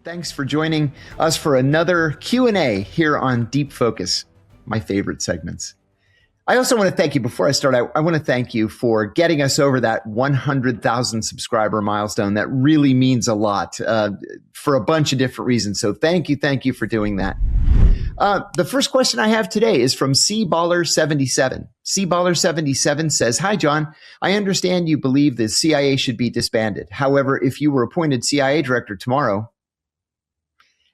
Thanks for joining us for another Q&A here on Deep Focus, my favorite segments. I also want to thank you, before I start, I want to thank you for getting us over that 100,000 subscriber milestone. That really means a lot for a bunch of different reasons. So thank you for doing that. The first question I have today is from cballer77. cballer77 says, "Hi, John. I understand you believe the CIA should be disbanded. However, if you were appointed CIA director tomorrow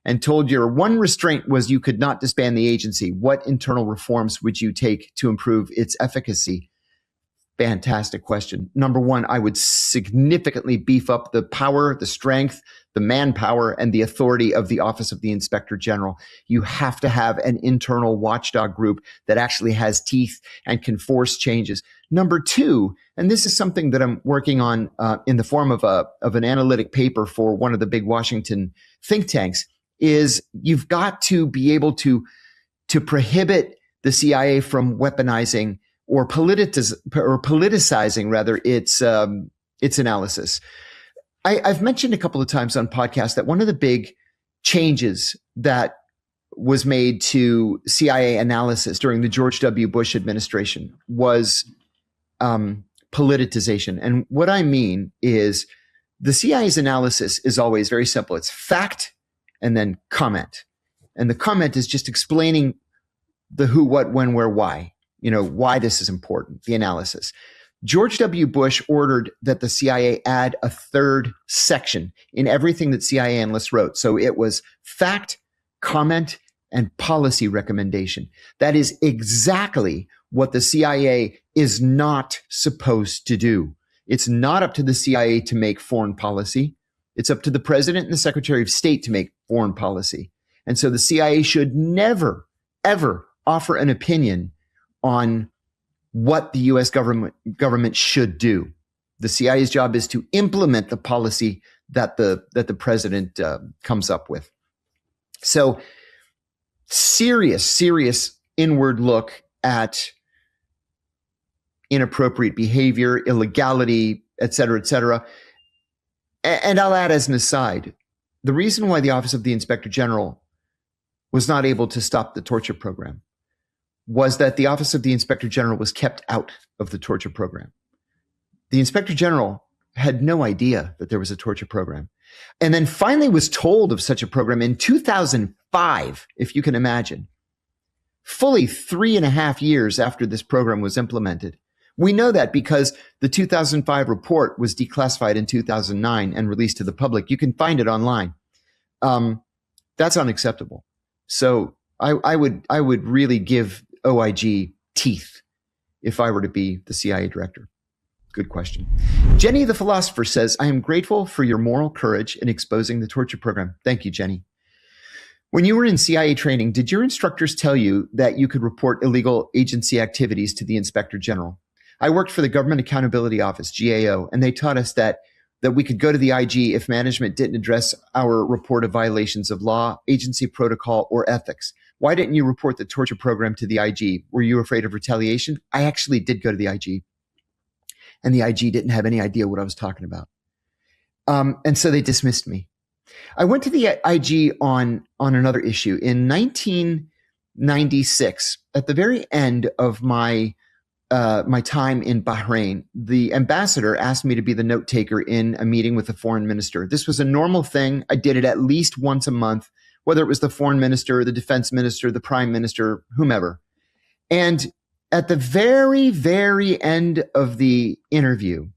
and told your one restraint was you could not disband the agency, what internal reforms would you take to improve its efficacy?" Fantastic question. Number one, I would significantly beef up the power, the strength, the manpower, and the authority of the Office of the Inspector General. You have to have an internal watchdog group that actually has teeth and can force changes. Number two, and this is something that I'm working on in the form of an analytic paper for one of the big Washington think tanks, is you've got to be able to prohibit the CIA from weaponizing or politicizing rather its analysis. I've mentioned a couple of times on podcasts that one of the big changes that was made to CIA analysis during the George W. Bush administration was politicization. And what I mean is the CIA's analysis is always very simple. It's fact and then comment. And the comment is just explaining the who, what, when, where, why, why this is important, the analysis. George W. Bush ordered that the CIA add a third section in everything that CIA analysts wrote. So it was fact, comment, and policy recommendation. That is exactly what the CIA is not supposed to do. It's not up to the CIA to make foreign policy. It's up to the president and the secretary of state to make foreign policy. And so the CIA should never, ever offer an opinion on what the U.S. government should do. The CIA's job is to implement the policy that the president comes up with. So serious inward look at inappropriate behavior, illegality, et cetera, And I'll add as an aside, the reason why the Office of the Inspector General was not able to stop the torture program was that the Office of the Inspector General was kept out of the torture program. The Inspector General had no idea that there was a torture program, and then finally was told of such a program in 2005, if you can imagine, fully 3.5 years after this program was implemented. We know that because the 2005 report was declassified in 2009 and released to the public. You can find it online. That's unacceptable. So I would really give OIG teeth if I were to be the CIA director. Good question. Jenny the Philosopher says, "I am grateful for your moral courage in exposing the torture program." Thank you, Jenny. When you were in CIA training, did your instructors tell you that you could report illegal agency activities to the Inspector General? I worked for the Government Accountability Office, GAO, and they taught us that we could go to the IG if management didn't address our report of violations of law, agency protocol, or ethics. Why didn't you report the torture program to the IG? Were you afraid of retaliation? I actually did go to the IG, and the IG didn't have any idea what I was talking about. And so they dismissed me. I went to the IG on another issue. In 1996, at the very end of my time in Bahrain, the ambassador asked me to be the note taker in a meeting with the foreign minister. This was a normal thing. I did it at least once a month, whether it was the foreign minister, the defense minister, the prime minister, whomever. And at the very, very end of the interview,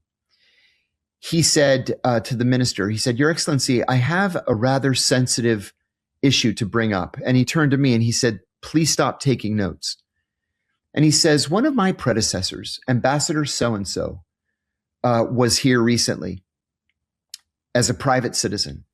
he said to the minister, he said, "Your Excellency, I have a rather sensitive issue to bring up." And he turned to me and he said, "Please stop taking notes." And he says, "One of my predecessors, Ambassador so-and-so, was here recently as a private citizen.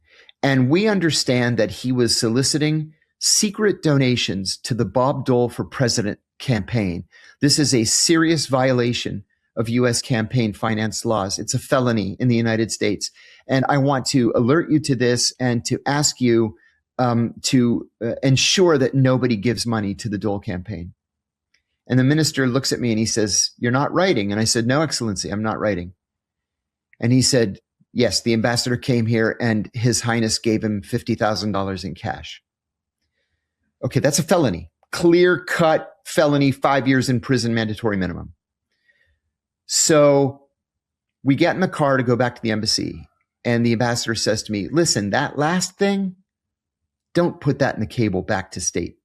And we understand that he was soliciting secret donations to the Bob Dole for President campaign. This is a serious violation of U.S. campaign finance laws. It's a felony in the United States. And I want to alert you to this and to ask you to ensure that nobody gives money to the Dole campaign." And the minister looks at me and he says, "You're not writing." And I said, "No, Excellency, I'm not writing." And he said, Yes, the ambassador came here and His Highness gave him $50,000 in cash. Okay, that's a felony. Clear-cut felony, 5 years in prison, mandatory minimum. So we get in the car to go back to the embassy, and the ambassador says to me, listen, that last thing, don't put that in the cable back to state.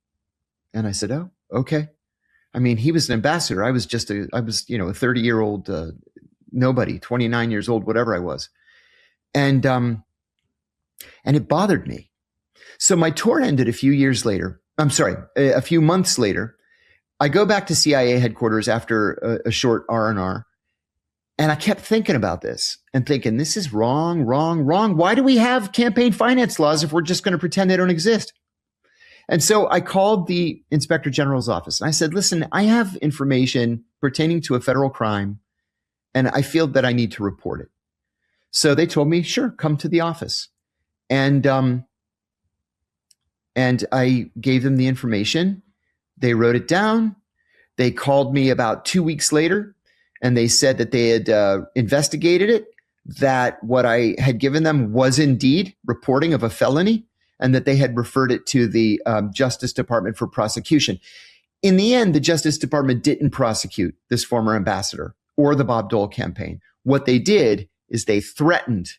And I said, oh, okay. I mean, he was an ambassador. I was a 30-year-old nobody, 29 years old, whatever I was. And it bothered me. So my tour ended a few months later. I go back to CIA headquarters after a short R&R. And I kept thinking about this and thinking, this is wrong. Why do we have campaign finance laws if we're just going to pretend they don't exist? And so I called the Inspector General's office and I said, listen, I have information pertaining to a federal crime and I feel that I need to report it. So they told me, sure, come to the office. And I gave them the information. They wrote it down. They called me about 2 weeks later and they said that they had investigated it, that what I had given them was indeed reporting of a felony, and that they had referred it to the Justice Department for prosecution. In the end, the Justice Department didn't prosecute this former ambassador or the Bob Dole campaign. What they did is they threatened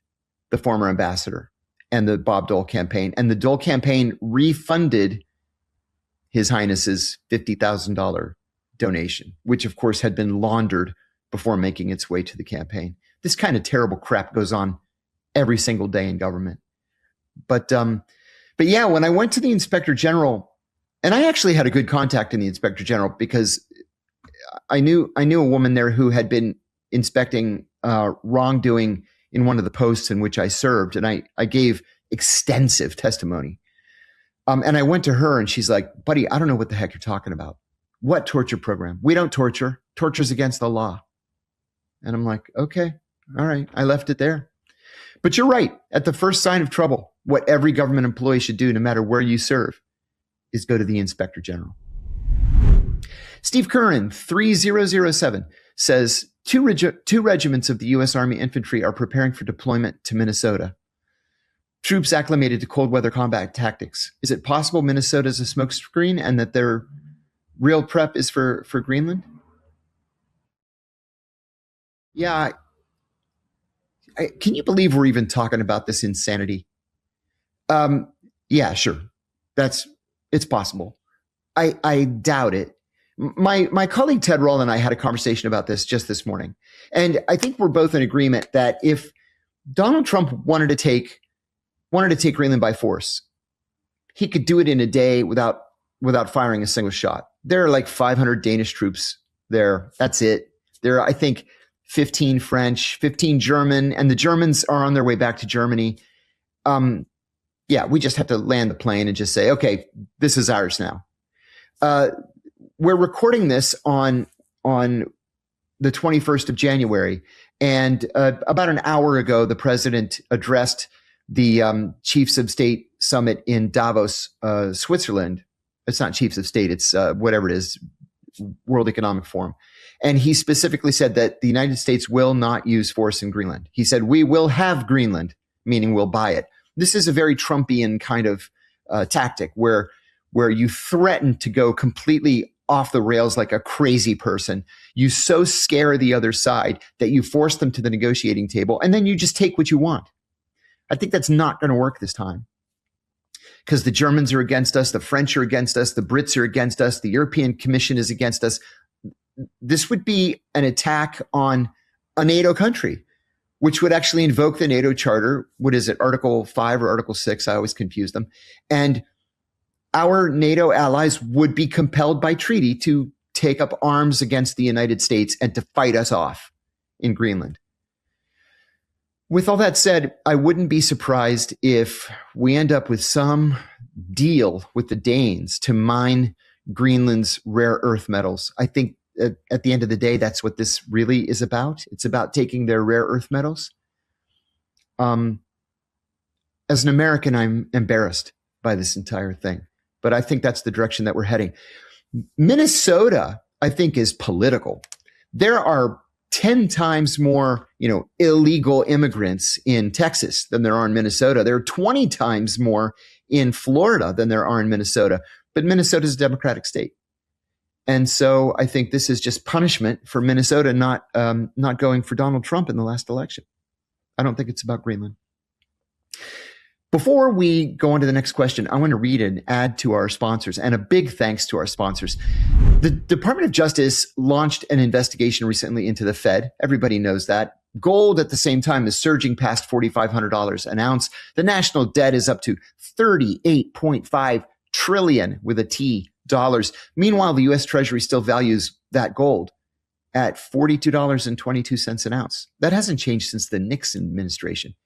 the former ambassador and the Bob Dole campaign, and the Dole campaign refunded His Highness's $50,000 donation, which of course had been laundered before making its way to the campaign. This kind of terrible crap goes on every single day in government. But yeah, when I went to the Inspector General, and I actually had a good contact in the Inspector General because I knew a woman there who had been inspecting wrongdoing in one of the posts in which I served, and I gave extensive testimony. And I went to her, and she's like, "Buddy, I don't know what the heck you're talking about. What torture program? We don't torture. Torture's against the law." And I'm like, "Okay, all right." I left it there. But you're right. At the first sign of trouble, what every government employee should do, no matter where you serve, is go to the Inspector General. Steve Curran, 3007, says, two regiments of the U.S. Army Infantry are preparing for deployment to Minnesota. Troops acclimated to cold weather combat tactics. Is it possible Minnesota is a smokescreen and that their real prep is for Greenland? Yeah. Can you believe we're even talking about this insanity? Yeah, sure. It's possible. I doubt it. My colleague Ted Roll and I had a conversation about this just this morning. And I think we're both in agreement that if Donald Trump wanted to take Greenland by force, he could do it in a day without firing a single shot. There are like 500 Danish troops there. That's it. There are, I think, 15 French, 15 German, and the Germans are on their way back to Germany. Yeah, we just have to land the plane and just say, okay, this is ours now. We're recording this on the 21st of January. And about an hour ago, the president addressed the Chiefs of State Summit in Davos, Switzerland. It's not Chiefs of State, it's whatever it is, World Economic Forum. And he specifically said that the United States will not use force in Greenland. He said, we will have Greenland, meaning we'll buy it. This is a very Trumpian kind of tactic where you threaten to go completely off the rails like a crazy person. You so scare the other side that you force them to the negotiating table, and then you just take what you want. I think that's not going to work this time because the Germans are against us, the French are against us, the Brits are against us, the European Commission is against us. This would be an attack on a NATO country, which would actually invoke the NATO Charter. What is it, Article 5 or Article 6? I always confuse them. And our NATO allies would be compelled by treaty to take up arms against the United States and to fight us off in Greenland. With all that said, I wouldn't be surprised if we end up with some deal with the Danes to mine Greenland's rare earth metals. I think at the end of the day, that's what this really is about. It's about taking their rare earth metals. As an American, I'm embarrassed by this entire thing, but I think that's the direction that we're heading. Minnesota, I think, is political. There are 10 times more, illegal immigrants in Texas than there are in Minnesota. There are 20 times more in Florida than there are in Minnesota. But Minnesota is a Democratic state. And so I think this is just punishment for Minnesota not going for Donald Trump in the last election. I don't think it's about Greenland. Before we go on to the next question, I want to read an ad to our sponsors, and a big thanks to our sponsors. The Department of Justice launched an investigation recently into the Fed. Everybody knows that. Gold at the same time is surging past $4,500 an ounce. The national debt is up to $38.5 trillion with a T dollars. Meanwhile, the U.S. Treasury still values that gold at $42.22 an ounce. That hasn't changed since the Nixon administration.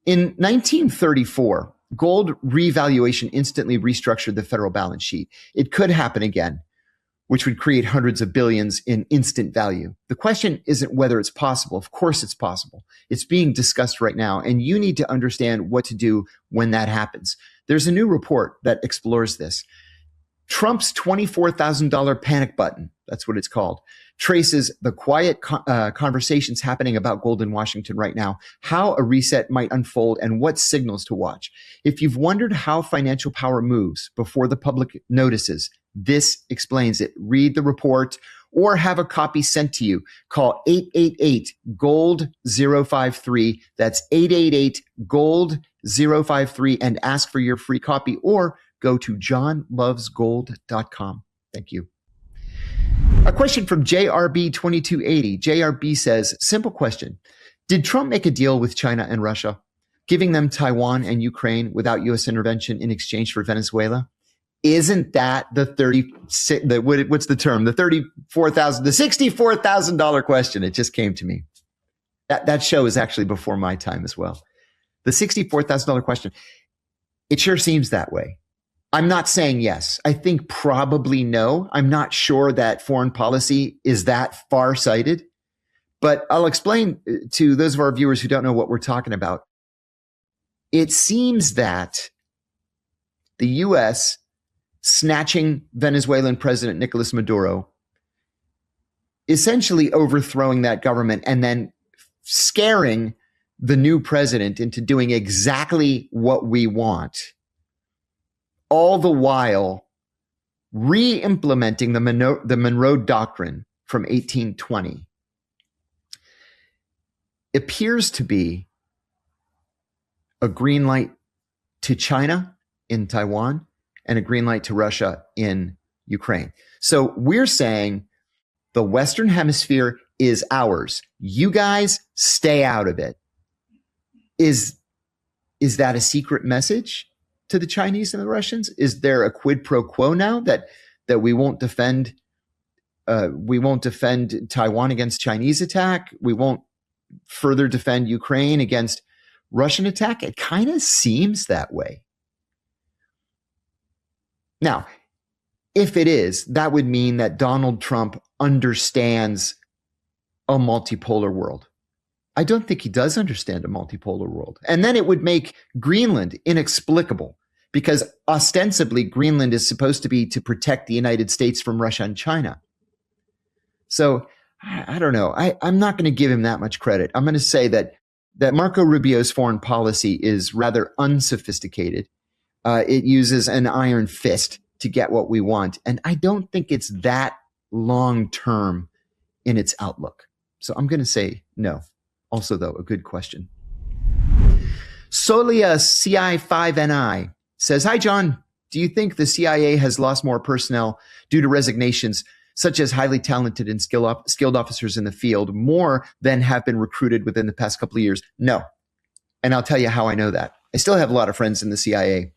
In 1934, gold revaluation instantly restructured the federal balance sheet. It could happen again, which would create hundreds of billions in instant value. The question isn't whether it's possible. Of course it's possible. It's being discussed right now, and you need to understand what to do when that happens. There's a new report that explores this. Trump's $24,000 panic button, that's what it's called, traces the quiet conversations happening about gold in Washington right now, how a reset might unfold, and what signals to watch. If you've wondered how financial power moves before the public notices, this explains it. Read the report or have a copy sent to you. Call 888-GOLD-053. That's 888-GOLD-053 and ask for your free copy, or go to johnlovesgold.com. Thank you. A question from JRB2280. JRB says, simple question. Did Trump make a deal with China and Russia, giving them Taiwan and Ukraine without U.S. intervention in exchange for Venezuela? Isn't that the $64,000 question? It just came to me. That show is actually before my time as well. The $64,000 question. It sure seems that way. I'm not saying yes. I think probably no. I'm not sure that foreign policy is that far-sighted, but I'll explain to those of our viewers who don't know what we're talking about. It seems that the U.S. snatching Venezuelan President Nicolas Maduro, essentially overthrowing that government and then scaring the new president into doing exactly what we want, all the while re-implementing the Monroe Doctrine from 1820, appears to be a green light to China in Taiwan and a green light to Russia in Ukraine. So we're saying the Western Hemisphere is ours. You guys stay out of it. Is that a secret message to the Chinese and the Russians? Is there a quid pro quo now that we won't defend Taiwan against Chinese attack? We won't further defend Ukraine against Russian attack? It kind of seems that way. Now, if it is, that would mean that Donald Trump understands a multipolar world. I don't think he does understand a multipolar world. And then it would make Greenland inexplicable, because ostensibly Greenland is supposed to be to protect the United States from Russia and China. So I don't know. I'm not going to give him that much credit. I'm going to say that Marco Rubio's foreign policy is rather unsophisticated. It uses an iron fist to get what we want. And I don't think it's that long-term in its outlook. So I'm going to say no. Also, though, a good question. Solia CI5NI says, hi, John. Do you think the CIA has lost more personnel due to resignations, such as highly talented and skilled officers in the field, more than have been recruited within the past couple of years? No. And I'll tell you how I know that. I still have a lot of friends in the CIA.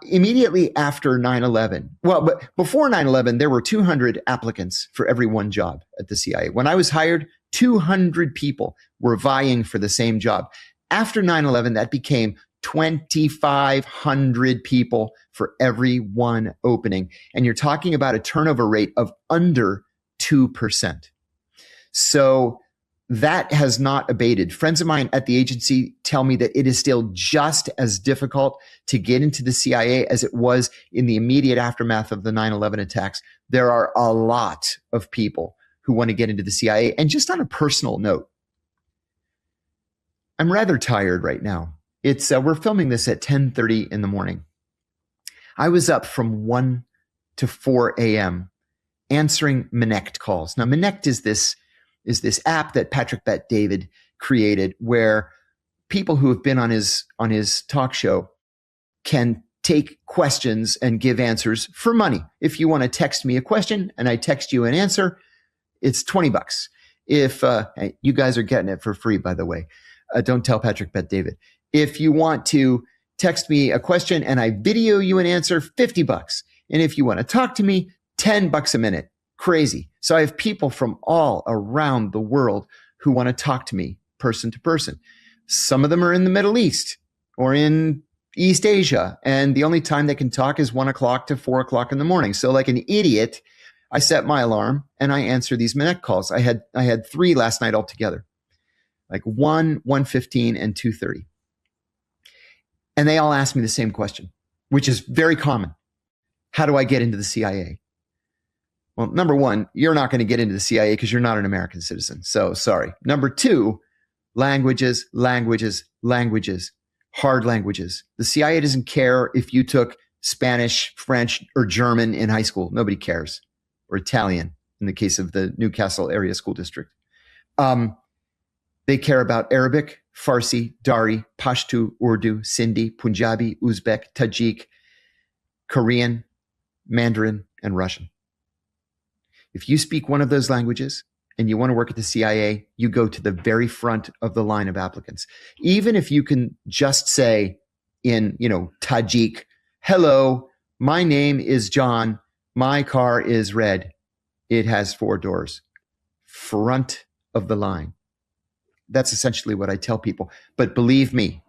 Immediately after 9/11, but before 9/11, there were 200 applicants for every one job at the CIA. When I was hired, 200 people were vying for the same job. After 9/11, that became 2,500 people for every one opening. And you're talking about a turnover rate of under 2%. So that has not abated. Friends of mine at the agency tell me that it is still just as difficult to get into the CIA as it was in the immediate aftermath of the 9/11 attacks. There are a lot of people who want to get into the CIA. And just on a personal note, I'm rather tired right now. It's we're filming this at 10:30 in the morning. I was up from 1 to 4 a.m. answering Minect calls. Now, Minect is this app that Patrick Bet-David created, where people who have been on his talk show can take questions and give answers for money. If you want to text me a question and I text you an answer, it's $20. If you guys are getting it for free, by the way, don't tell Patrick Bet-David. If you want to text me a question and I video you an answer, $50. And if you want to talk to me, $10 a minute. Crazy. So I have people from all around the world who want to talk to me person to person. Some of them are in the Middle East or in East Asia, and the only time they can talk is 1 o'clock to 4 o'clock in the morning. So like an idiot, I set my alarm and I answer these Minute calls. I had 3 last night altogether, like 1, 1:15, and 2:30. And they all ask me the same question, which is very common. How do I get into the CIA? Well, number one, you're not going to get into the CIA because you're not an American citizen. So sorry. Number 2, languages, hard languages. The CIA doesn't care if you took Spanish, French, or German in high school. Nobody cares. Or Italian in the case of the Newcastle area school district. They care about Arabic, Farsi, Dari, Pashto, Urdu, Sindhi, Punjabi, Uzbek, Tajik, Korean, Mandarin, and Russian. If you speak one of those languages and you want to work at the CIA, you go to the very front of the line of applicants. Even if you can just say in, Tajik, hello, my name is John, my car is red, it has 4 doors. Front of the line. That's essentially what I tell people. But believe me,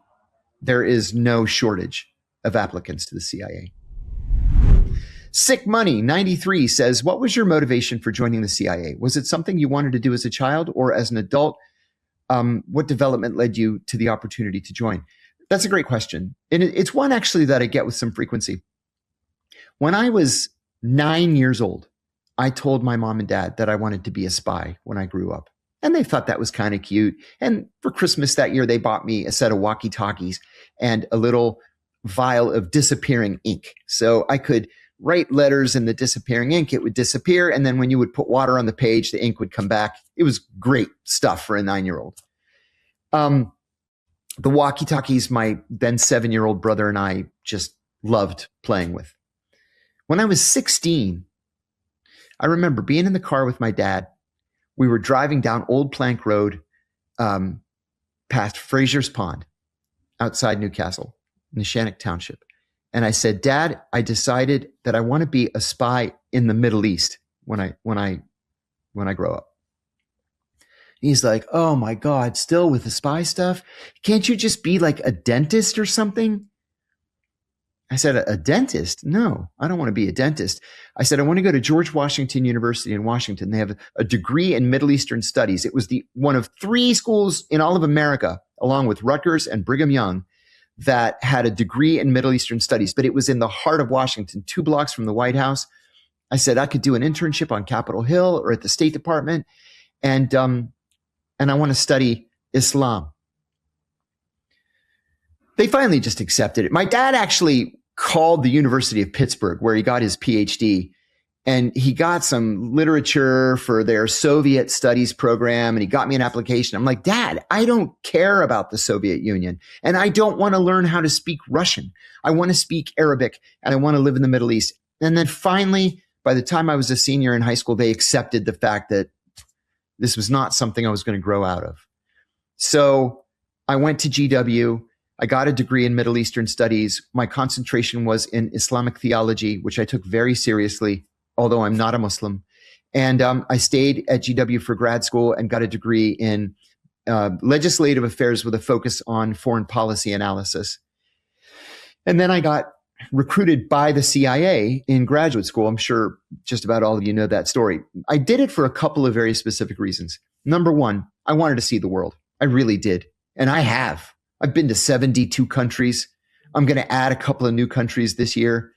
there is no shortage of applicants to the CIA. Sick Money 93 says, what was your motivation for joining the CIA? Was it something you wanted to do as a child or as an adult? What development led you to the opportunity to join? That's a great question. And it's one actually that I get with some frequency. When I was 9 years old, I told my mom and dad that I wanted to be a spy when I grew up. And they thought that was kind of cute. And for Christmas that year, they bought me a set of walkie-talkies and a little vial of disappearing ink. So I could write letters in the disappearing ink. It would disappear. And then when you would put water on the page, the ink would come back. It was great stuff for a 9-year-old. The walkie-talkies, my then 7-year-old brother and I just loved playing with. When I was 16, I remember being in the car with my dad. We were driving down Old Plank Road past Fraser's Pond outside Newcastle, Neshannock Township. And I said, Dad, I decided that I want to be a spy in the Middle East when I grow up. He's like, oh my God, still with the spy stuff? Can't you just be like a dentist or something? I said, a dentist? No, I don't want to be a dentist. I said, I want to go to George Washington University in Washington. They have a degree in Middle Eastern Studies. It was one of 3 schools in all of America, along with Rutgers and Brigham Young, that had a degree in Middle Eastern Studies, but it was in the heart of Washington, 2 blocks from the White House. I said, I could do an internship on Capitol Hill or at the State Department, and I want to study Islam. They finally just accepted it. My dad actually called the University of Pittsburgh, where he got his PhD, and he got some literature for their Soviet studies program, and he got me an application. I'm like, Dad, I don't care about the Soviet Union, and I don't want to learn how to speak Russian. I want to speak Arabic, and I want to live in the Middle East. And then finally, by the time I was a senior in high school, they accepted the fact that this was not something I was going to grow out of. So I went to GW. I got a degree in Middle Eastern Studies. My concentration was in Islamic theology, which I took very seriously, although I'm not a Muslim. And I stayed at GW for grad school and got a degree in legislative affairs with a focus on foreign policy analysis. And then I got recruited by the CIA in graduate school. I'm sure just about all of you know that story. I did it for a couple of very specific reasons. Number one, I wanted to see the world. I really did. And I have. I've been to 72 countries. I'm going to add a couple of new countries this year.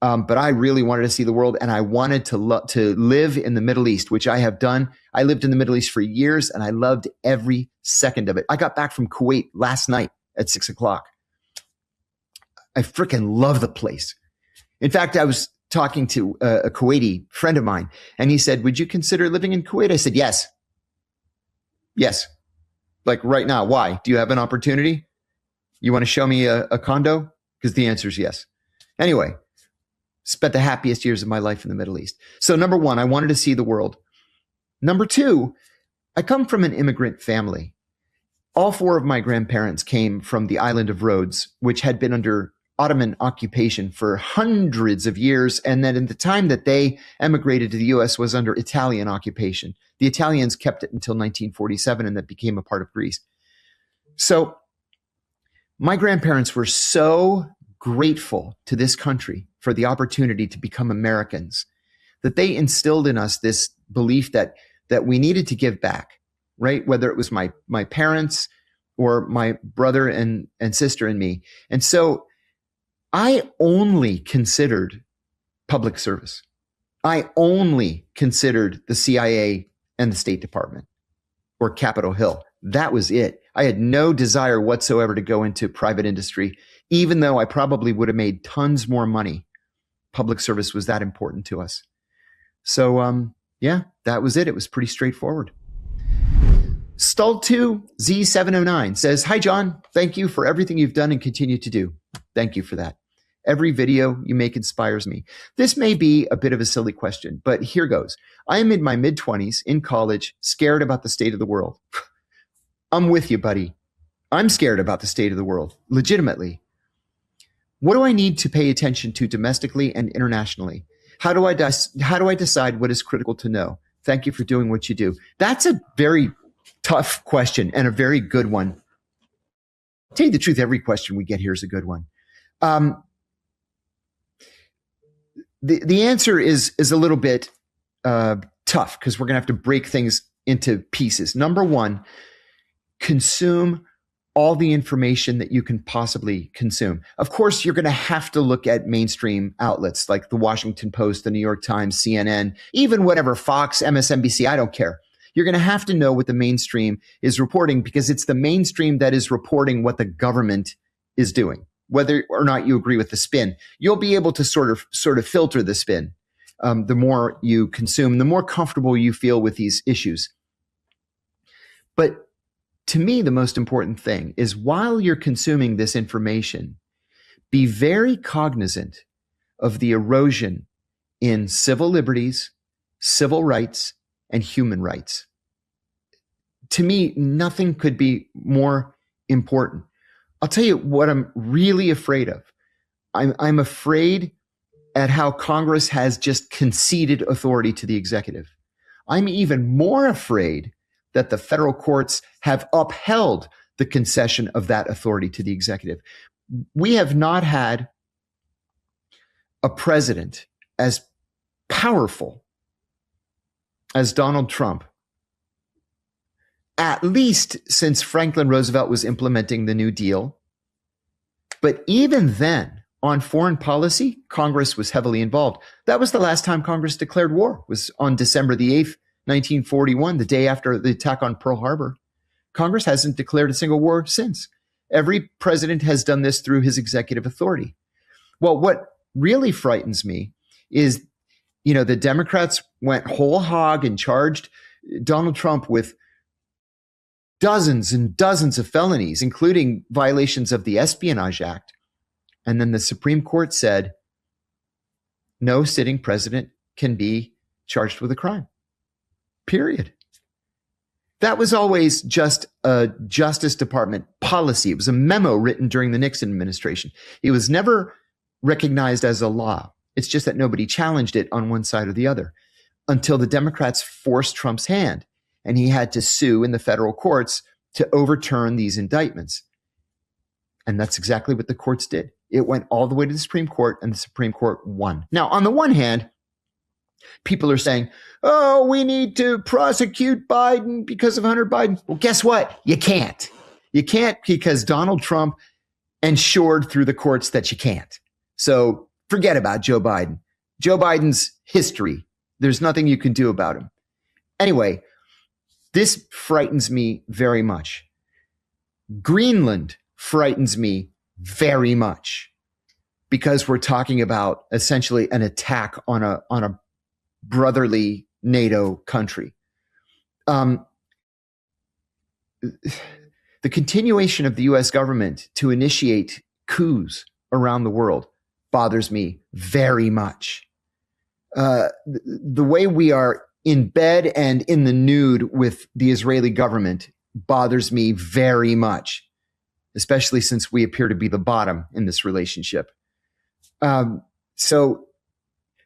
But I really wanted to see the world, and I wanted to live in the Middle East, which I have done. I lived in the Middle East for years, and I loved every second of it. I got back from Kuwait last night at 6:00. I freaking love the place. In fact, I was talking to a Kuwaiti friend of mine, and he said, "Would you consider living in Kuwait?" I said, "Yes. Yes. Like right now. Why? Do you have an opportunity? You want to show me a condo?" Because the answer is yes. Anyway, spent the happiest years of my life in the Middle East. So number one, I wanted to see the world. Number two, I come from an immigrant family. All four of my grandparents came from the island of Rhodes, which had been under Ottoman occupation for hundreds of years. And then in the time that they emigrated to the US was under Italian occupation. The Italians kept it until 1947, and that became a part of Greece. So my grandparents were so grateful to this country for the opportunity to become Americans that they instilled in us this belief that we needed to give back, right? Whether it was my parents or my brother and sister and me. And so I only considered public service. I only considered the CIA and the State Department or Capitol Hill. That was it. I had no desire whatsoever to go into private industry, even though I probably would have made tons more money. Public service was that important to us. So, yeah, that was it. It was pretty straightforward. Stall2Z709 says, "Hi, John. Thank you for everything you've done and continue to do." Thank you for that. Every video you make inspires me. This may be a bit of a silly question, but here goes. I am in my mid-20s, in college, scared about the state of the world. I'm with you, buddy. I'm scared about the state of the world, legitimately. What do I need to pay attention to domestically and internationally? How do I decide what is critical to know? Thank you for doing what you do. That's a very tough question and a very good one. I'll tell you the truth, every question we get here is a good one. The answer is a little bit tough because we're going to have to break things into pieces. Number one, consume all the information that you can possibly consume. Of course, you're going to have to look at mainstream outlets like the Washington Post, the New York Times, CNN, even whatever, Fox, MSNBC, I don't care. You're going to have to know what the mainstream is reporting because it's the mainstream that is reporting what the government is doing. Whether or not you agree with the spin, you'll be able to sort of filter the spin. The more you consume, the more comfortable you feel with these issues. But to me, the most important thing is while you're consuming this information, be very cognizant of the erosion in civil liberties, civil rights, and human rights. To me, nothing could be more important. I'll tell you what I'm really afraid of. I'm afraid at how Congress has just conceded authority to the executive. I'm even more afraid that the federal courts have upheld the concession of that authority to the executive. We have not had a president as powerful as Donald Trump, at least since Franklin Roosevelt was implementing the New Deal. But even then, on foreign policy, Congress was heavily involved. That was the last time Congress declared war, was on December the 8th, 1941, the day after the attack on Pearl Harbor. Congress hasn't declared a single war since. Every president has done this through his executive authority. Well, what really frightens me is, the Democrats went whole hog and charged Donald Trump with dozens and dozens of felonies, including violations of the Espionage Act. And then the Supreme Court said, no sitting president can be charged with a crime. Period. That was always just a Justice Department policy. It was a memo written during the Nixon administration. It was never recognized as a law. It's just that nobody challenged it on one side or the other until the Democrats forced Trump's hand, and he had to sue in the federal courts to overturn these indictments. And that's exactly what the courts did. It went all the way to the Supreme Court, and the Supreme Court won. Now, on the one hand, people are saying, oh, we need to prosecute Biden because of Hunter Biden. Well, guess what? You can't. You can't because Donald Trump ensured through the courts that you can't. So Forget about Joe Biden. Joe Biden's history. There's nothing you can do about him. Anyway, this frightens me very much. Greenland frightens me very much because we're talking about essentially an attack on a brotherly NATO country. The continuation of the US government to initiate coups around the world bothers me very much. The way we are in bed and in the nude with the Israeli government bothers me very much, especially since we appear to be the bottom in this relationship. So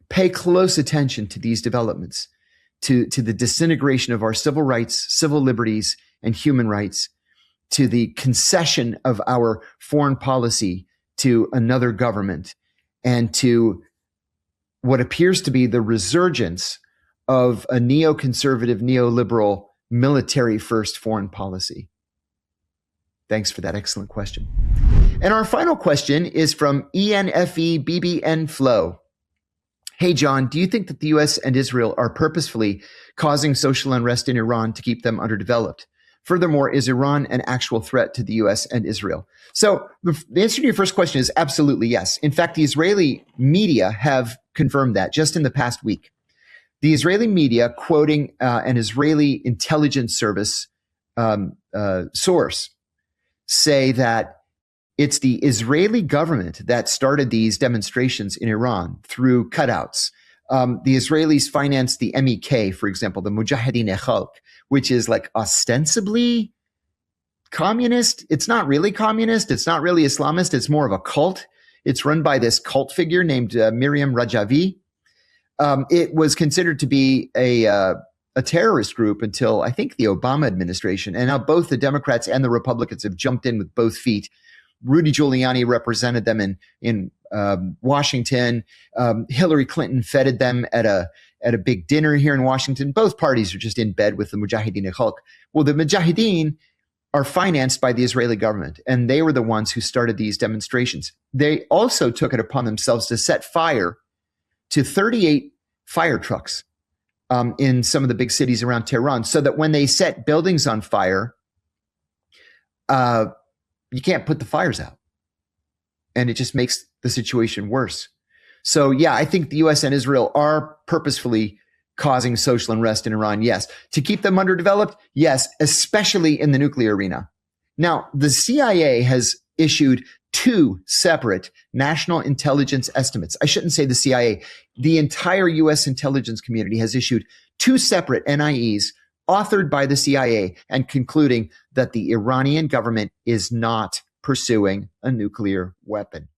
pay close attention to these developments, to the disintegration of our civil rights, civil liberties, and human rights, to the concession of our foreign policy to another government, and to what appears to be the resurgence of a neoconservative, neoliberal, military-first foreign policy. Thanks for that excellent question. And our final question is from ENFEBBN Flow. Hey, John, do you think that the US and Israel are purposefully causing social unrest in Iran to keep them underdeveloped? Furthermore, is Iran an actual threat to the US and Israel? So the answer to your first question is absolutely yes. In fact, the Israeli media have confirmed that just in the past week. The Israeli media, quoting an Israeli intelligence service source, say that it's the Israeli government that started these demonstrations in Iran through cutouts. The Israelis financed the MEK, for example, the Mujahideen Khalq, which is like ostensibly communist. It's not really communist. It's not really Islamist. It's more of a cult. It's run by this cult figure named Miriam Rajavi. It was considered to be a terrorist group until I think the Obama administration. And now both the Democrats and the Republicans have jumped in with both feet. Rudy Giuliani represented them in Washington. Hillary Clinton feted them at a big dinner here in Washington. Both parties are just in bed with the Mujahideen Khalq. Well, the Mujahideen are financed by the Israeli government, and they were the ones who started these demonstrations. They also took it upon themselves to set fire to 38 fire trucks in some of the big cities around Tehran, so that when they set buildings on fire, you can't put the fires out. And it just makes the situation worse. So yeah, I think the US and Israel are purposefully causing social unrest in Iran, yes. To keep them underdeveloped, yes, especially in the nuclear arena. Now, the CIA has issued 2 separate national intelligence estimates. I shouldn't say the CIA. The entire US intelligence community has issued 2 separate NIEs authored by the CIA and concluding that the Iranian government is not pursuing a nuclear weapon.